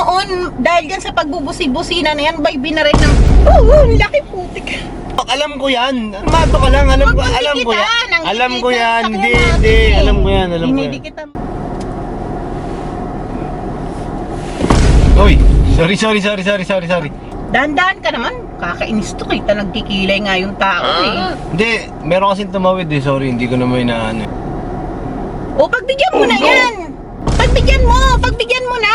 noon, dahil dyan sa pagbubusi-busina na yan, bay binaril ng... laki putik. Alam ko yan. Mato ka lang. Alam ko yan. Alam ko yan. Hindi. Alam ko yan. Dinidikita mo. Uy, sorry. Dahan-dahan ka naman. Kakainis to, kita nagkikilay nga yung tao eh. Hindi, meron kasing tumawid eh. Sorry, hindi ko naman inaano. O, pagbigyan mo na yan. Pagbigyan mo na.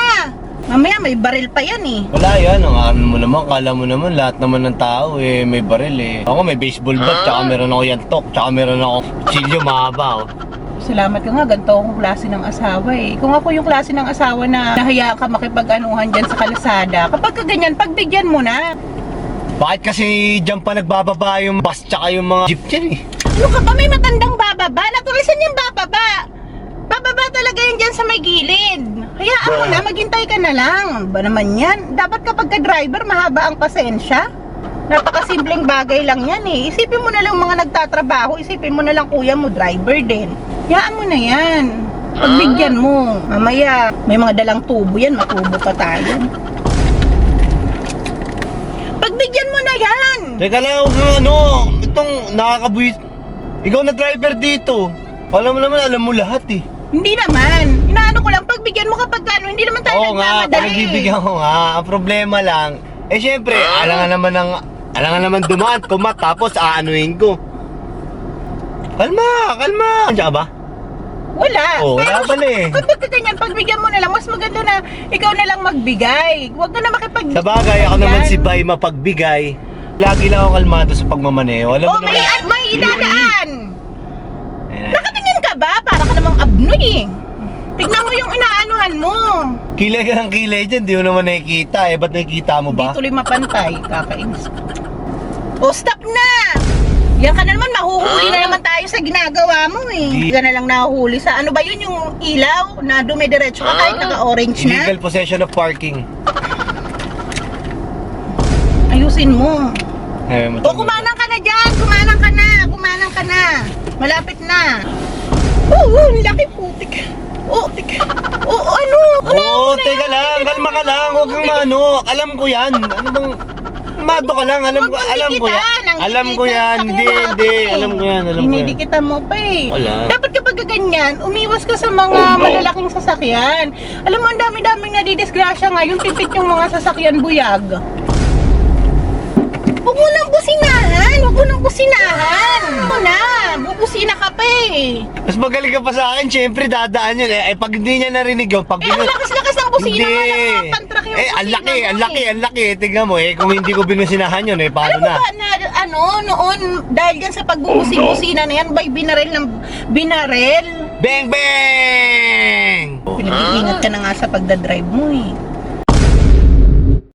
Mamaya may baril pa yan eh. Wala yan, ang ano mo naman, kala mo naman, lahat naman ng tao eh, may baril eh. Ako may baseball bat, tsaka meron ako yantok, tsaka meron ako chilyo mahaba oh. Salamat ka nga, ganito akong klase ng asawa eh. Kung ako yung klase ng asawa na nahaya ka makipag-anuhan dyan sa kalsada, kapag kaganyan, pagbigyan mo na. Bakit kasi dyan pa nagbababa yung bus tsaka yung mga jeep dyan eh? Ano ka ba, may matandang bababa? Natulisan yung bababa. Bababa talaga yan dyan sa may gilid. Hayaan mo na, maghintay ka na lang. Ba naman yan? Dapat kapag ka-driver, mahaba ang pasensya. Napakasimpleng bagay lang yan eh. Isipin mo na lang mga nagtatrabaho, isipin mo na lang kuya mo, driver din. Hayaan mo na yan. Pagbigyan mo. Mamaya, may mga dalang tubo yan, matubo pa tayo. Pagbigyan mo na yan. Teka lang, ano, itong nakakabuhit. Ikaw na driver dito. Alam mo naman, alam mo lahat eh. Hindi naman. Inaano ko lang, pagbigyan mo kapag ano, hindi naman tayo Oo nga, nagmamadali. panagbibigyan ko nga. Ang problema lang, eh syempre, alangan naman dumaan, kumat, tapos aanuhin ko. Kalma. Andiyan ka ba? Wala. Oo, wala pala eh. Kapag ganyan, pagbigyan mo na lang, mas maganda na ikaw na lang magbigay. Huwag ka na makipag... Sa bagay, ako naman si Bay mapagbigay. Lagi lang ako kalmado sa pagmamaneho. Alam mo Oh, may idadaan. Ayan. Nakatingin ka ba? Para ka namang abnoy eh. Tignan mo yung inaanuhan mo. Kilay ka ng kilay dyan, di mo naman nakikita eh. Ba't nakikita mo Hindi ba? tuloy mapantay. Kakainis. Oh, stop na! Yan ka na naman, mahuhuli na naman tayo sa ginagawa mo eh. Hindi ka na lang nahuhuli sa ano ba yun, yung ilaw na dumidiretso ka kahit naka-orange na? Illegal possession of parking. Ayusin mo. Eh, O, kumanang ka na dyan! Kumanang ka na! Malapit na! Laki putik! Ano? Oo, teka lang, kalma ka lang, huwag kang maano. Alam ko yan. Ano bang... Mato ka lang, alam ko yan. Alam ko yan, hindi, alam ko yan. Dinidikitan mo pa eh. Wala. Dapat kapag ganyan, umiwas ka sa mga malalaking sasakyan. Alam mo, ang dami-daming nadidisgrasya ngayon, pipit yung mga sasakyan buyag. Huwag mo nang businahan! Bubusina ka pa eh. Mas magaling ka pa sa akin, syempre dadaan yun eh. Pag hindi niya narinig yun, pag Ang lakas-lakas ng busina nga lang mga pantrak yung ang busina laki. Tingnan mo eh, kung hindi ko binusinahan yun eh, paano Alam mo na? ba na noon, dahil dyan sa pagbubusi-busina na yan, bay binaril. Bang! Pinag-iingat ka na nga sa pagdadrive mo eh.